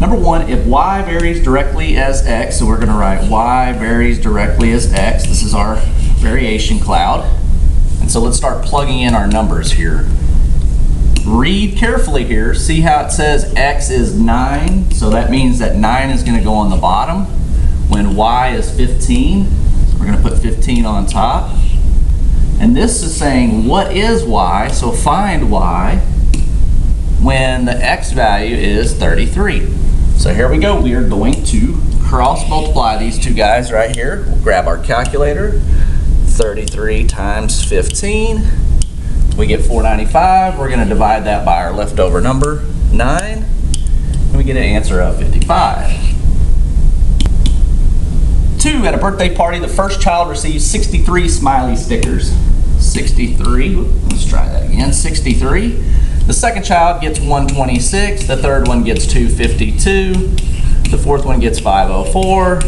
Number one, if y varies directly as x, so we're going to write y varies directly as x. This is our variation cloud. And so let's start plugging in our numbers here. Read carefully here. See how it says x is 9? So that means that 9 is going to go on the bottom when y is 15. So we're going to put 15 on top. And this is saying what is y? So find y when the x value is 33. So here we go. We are going to cross multiply these two guys right here. We'll grab our calculator. 33 times 15. We get 495. We're going to divide that by our leftover number, 9. And we get an answer of 55. 2, at a birthday party, the first child receives 63 smiley stickers. 63. Let's try that again. 63. The second child gets 126. The third one gets 252. The fourth one gets 504.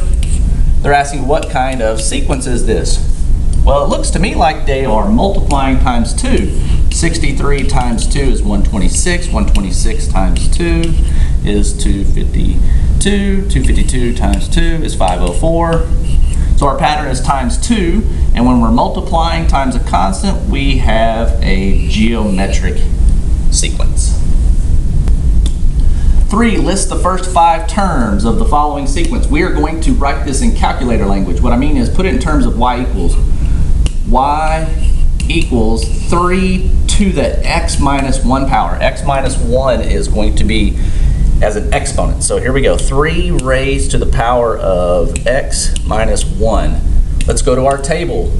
They're asking what kind of sequence is this? Well, it looks to me like they are multiplying times 2. 63 times 2 is 126. 126 times 2 is 252. 252 times 2 is 504. So our pattern is times 2, and when we're multiplying times a constant, we have a geometric sequence. 3, list the first 5 terms of the following sequence. We are going to write this in calculator language. What I mean is put it in terms of y equals 3 to the x minus 1 power. X minus 1 is going to be as an exponent. So here we go. 3 raised to the power of x minus 1. Let's go to our table.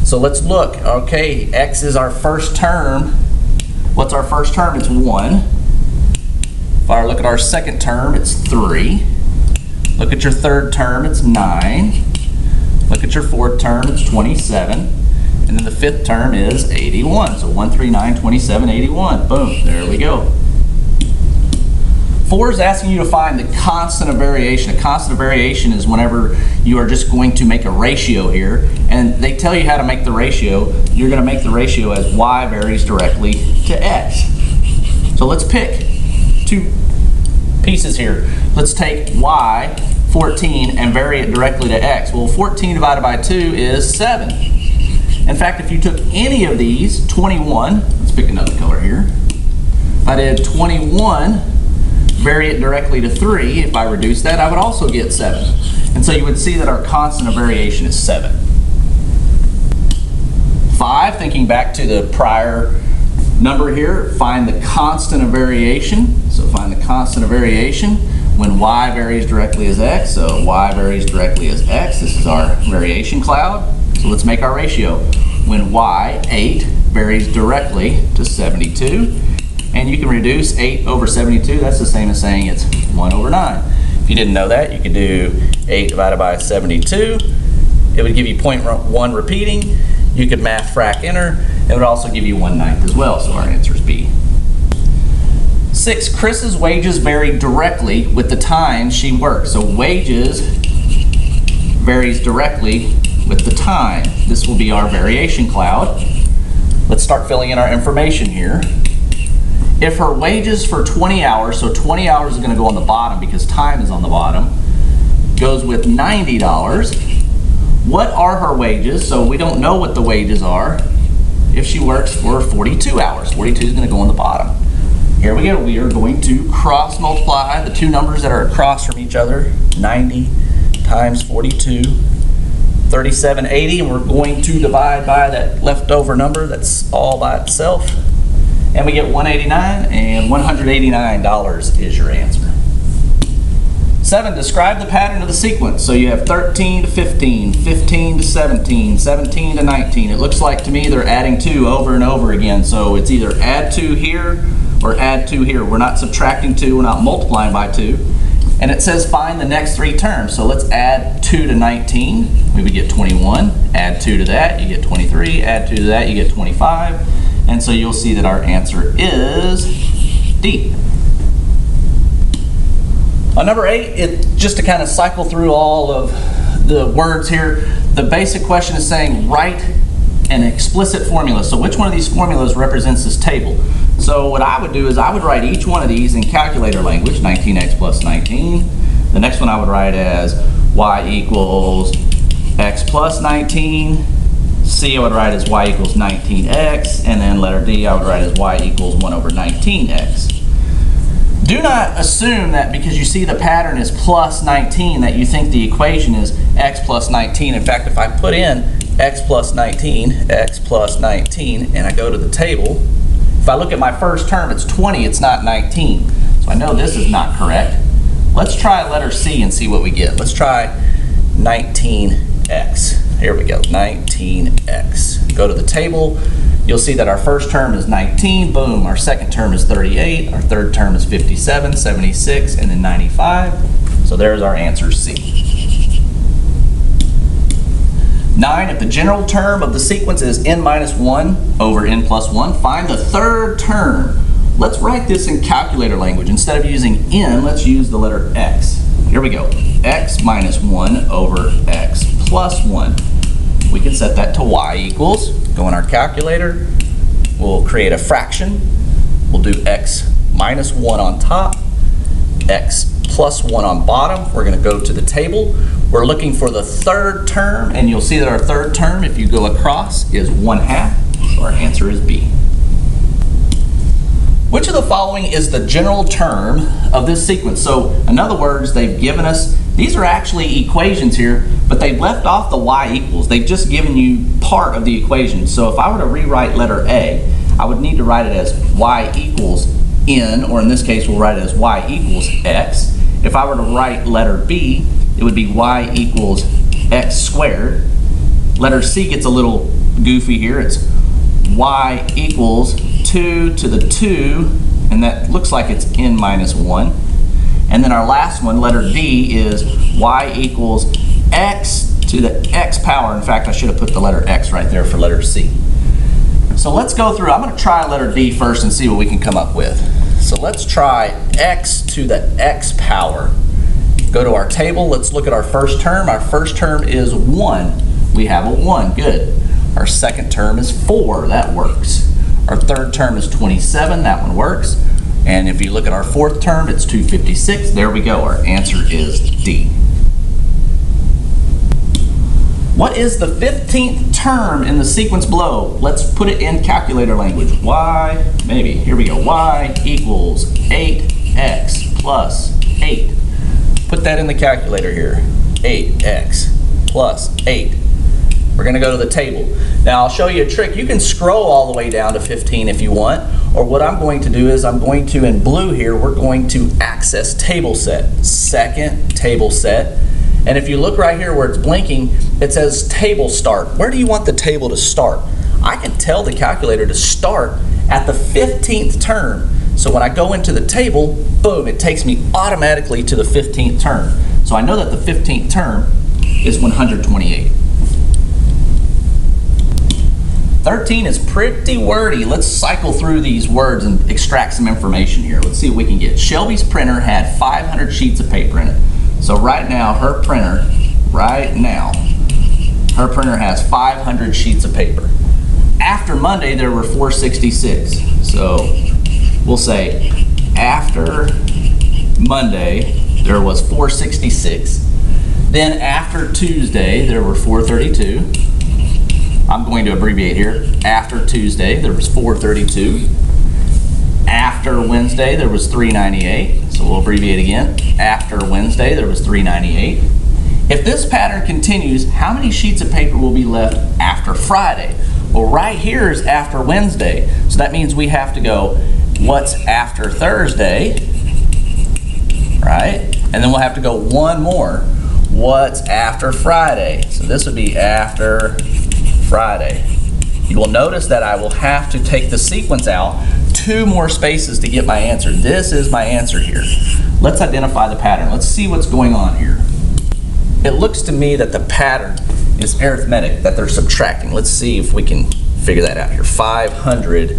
So let's look. Okay, x is our first term. What's our first term? It's 1. If I look at our second term, it's 3. Look at your third term, it's 9. Look at your fourth term, it's 27. And then the fifth term is 81. So 1, 3, 9, 27, 81. Boom, there we go. 4 is asking you to find the constant of variation. A constant of variation is whenever you are just going to make a ratio here, and they tell you how to make the ratio. You're going to make the ratio as y varies directly to x. So let's pick 2 pieces here. Let's take y, 14, and vary it directly to x. Well, 14 divided by 2 is 7. In fact, if you took any of these, 21, let's pick another color here. If I did 21, vary it directly to 3, if I reduce that, I would also get 7. And so you would see that our constant of variation is 7. 5, thinking back to the prior number here, find the constant of variation. So find the constant of variation when y varies directly as x. So y varies directly as x. This is our variation cloud. So let's make our ratio. When y, 8, varies directly to 72. And you can reduce 8 over 72. That's the same as saying it's 1 over 9. If you didn't know that, you could do 8 divided by 72. It would give you 0.1 repeating. You could math frac enter. It would also give you 1/9 as well. So our answer is B. 6, Chris's wages vary directly with the time she works. So wages varies directly with the time. This will be our variation cloud. Let's start filling in our information here. If her wages for 20 hours, so 20 hours is going to go on the bottom because time is on the bottom, goes with $90. What are her wages? So we don't know what the wages are if she works for 42 hours. 42 is going to go on the bottom. Here we go. We are going to cross multiply the two numbers that are across from each other. 90 times 42, 3780, and we're going to divide by that leftover number that's all by itself. And we get 189, and $189 is your answer. 7, describe the pattern of the sequence. So you have 13 to 15, 15 to 17, 17 to 19. It looks like to me they're adding 2 over and over again. So it's either add 2 here or add 2 here. We're not subtracting 2, we're not multiplying by 2. And it says find the next 3 terms. So let's add 2 to 19. We would get 21. Add 2 to that, you get 23. Add 2 to that, you get 25. And so you'll see that our answer is D. On number 8, just to kind of cycle through all of the words here, the basic question is saying write an explicit formula. So which one of these formulas represents this table? So what I would do is I would write each one of these in calculator language, 19x plus 19. The next one I would write as y equals x plus 19. C I would write as y equals 19x. And then letter D I would write as y equals 1 over 19x. Do not assume that because you see the pattern is plus 19 that you think the equation is x plus 19. In fact, if I put in x plus 19, and I go to the table, if I look at my first term, it's 20, it's not 19. So I know this is not correct. Let's try letter C and see what we get. Let's try 19x. Here we go, 19x. Go to the table. You'll see that our first term is 19, boom. Our second term is 38, our third term is 57, 76, and then 95. So there's our answer, C. 9, if the general term of the sequence is n minus 1 over n plus 1, find the third term. Let's write this in calculator language. Instead of using n, let's use the letter x. Here we go, x minus 1 over x plus 1. We can set that to y equals, go in our calculator, we'll create a fraction, we'll do x minus 1 on top, x plus 1 on bottom. We're going to go to the table. We're looking for the third term, and you'll see that our third term, if you go across, is 1/2. So our answer is B. Which of the following is the general term of this sequence? So in other words, they've given us, these are actually equations here, but they've left off the y equals. They've just given you part of the equation. So if I were to rewrite letter A, I would need to write it as y equals n, or in this case, we'll write it as y equals x. If I were to write letter B, it would be y equals x squared. Letter C gets a little goofy here. It's y equals 2 to the 2, and that looks like it's n minus 1. And then our last one, letter D, is y equals x to the x power. In fact, I should have put the letter x right there for letter C. So let's go through. I'm going to try letter D first and see what we can come up with. So let's try x to the x power. Go to our table. Let's look at our first term. Our first term is 1. We have a 1. Good. Our second term is 4. That works. Our third term is 27. That one works. And if you look at our fourth term, it's 256. There we go. Our answer is D. What is the 15th term in the sequence below? Let's put it in calculator language. Y, maybe, here we go. Y equals 8x plus 8. Put that in the calculator here. 8x plus 8. We're going to go to the table. Now I'll show you a trick. You can scroll all the way down to 15 if you want, or what I'm going to do is I'm going to, in blue here, we're going to access table set. Second table set. And if you look right here where it's blinking, it says table start. Where do you want the table to start? I can tell the calculator to start at the 15th term. So when I go into the table, boom, it takes me automatically to the 15th term. So I know that the 15th term is 128. 13 is pretty wordy. Let's cycle through these words and extract some information here. Let's see what we can get. Shelby's printer had 500 sheets of paper in it. So right now, her printer has 500 sheets of paper. After Monday, there were 466. So we'll say after Monday, there was 466. Then after Tuesday, there were 432. I'm going to abbreviate here. After Tuesday, there was 432. After Wednesday, there was 398. So we'll abbreviate again. After Wednesday, there was 398. If this pattern continues, how many sheets of paper will be left after Friday? Well, right here is after Wednesday. So that means we have to go, what's after Thursday, right? And then we'll have to go one more. What's after Friday? So this would be after Friday. You will notice that I will have to take the sequence out 2 more spaces to get my answer. This is my answer here. Let's identify the pattern. Let's see what's going on here. It looks to me that the pattern is arithmetic, that they're subtracting. Let's see if we can figure that out here. 500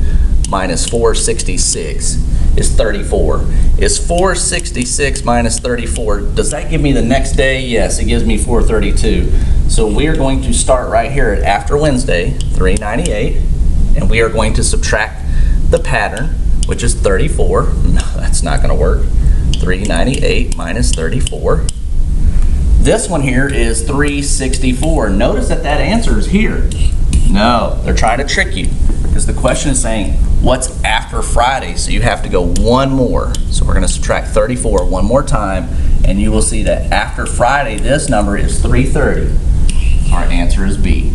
minus 466 is 34. Is 466 minus 34, does that give me the next day? Yes, it gives me 432. So we are going to start right here at after Wednesday, 398, and we are going to subtract the pattern which is 34. No, that's not going to work. 398 minus 34. This one here is 364. Notice that that answer is here. No, they're trying to trick you because the question is saying what's after Friday, so you have to go one more. So we're going to subtract 34 one more time, and you will see that after Friday this number is 330. Our answer is B.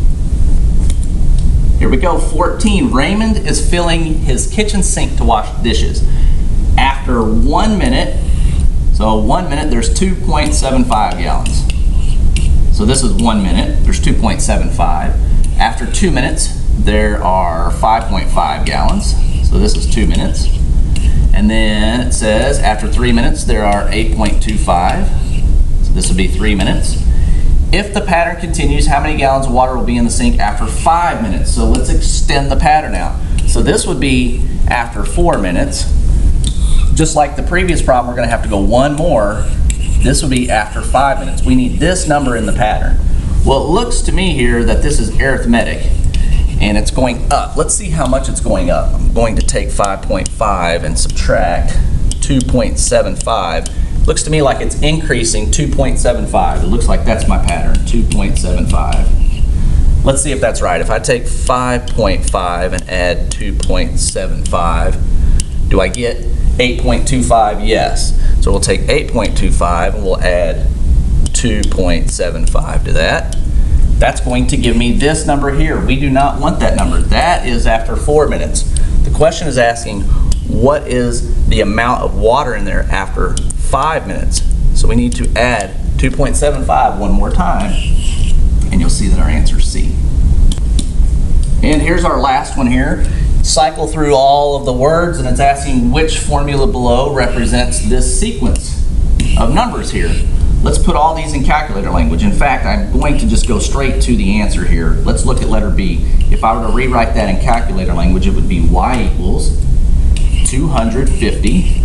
Here we go, 14. Raymond is filling his kitchen sink to wash dishes. After 1 minute, so 1 minute, there's 2.75 gallons. So this is 1 minute, there's 2.75. After 2 minutes, there are 5.5 gallons. So this is 2 minutes. And then it says after 3 minutes, there are 8.25. So this would be 3 minutes. If the pattern continues, how many gallons of water will be in the sink after 5 minutes? So let's extend the pattern out. So this would be after 4 minutes. Just like the previous problem, we're going to have to go one more. This would be after 5 minutes. We need this number in the pattern. Well, it looks to me here that this is arithmetic, and it's going up. Let's see how much it's going up. I'm going to take 5.5 and subtract 2.75. Looks to me like it's increasing 2.75. It looks like that's my pattern, 2.75. Let's see if that's right. If I take 5.5 and add 2.75, do I get 8.25? Yes. So we'll take 8.25 and we'll add 2.75 to that. That's going to give me this number here. We do not want that number. That is after 4 minutes. The question is asking what is the amount of water in there after 5 minutes. So we need to add 2.75 one more time, and you'll see that our answer is C. And here's our last one here. Cycle through all of the words, and it's asking which formula below represents this sequence of numbers here. Let's put all these in calculator language. In fact, I'm going to just go straight to the answer here. Let's look at letter B. If I were to rewrite that in calculator language, it would be y equals 250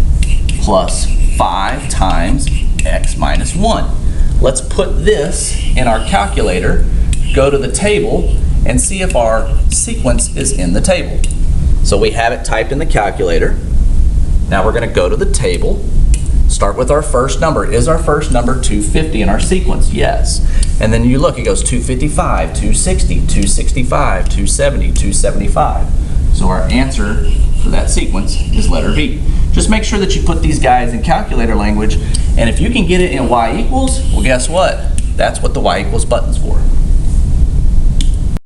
plus 5 times x minus 1. Let's put this in our calculator, go to the table, and see if our sequence is in the table. So we have it typed in the calculator. Now we're going to go to the table, start with our first number. Is our first number 250 in our sequence? Yes. And then you look, it goes 255, 260, 265, 270, 275. So our answer for that sequence is letter B. Just make sure that you put these guys in calculator language, and if you can get it in y equals, well, guess what? That's what the y equals button's for.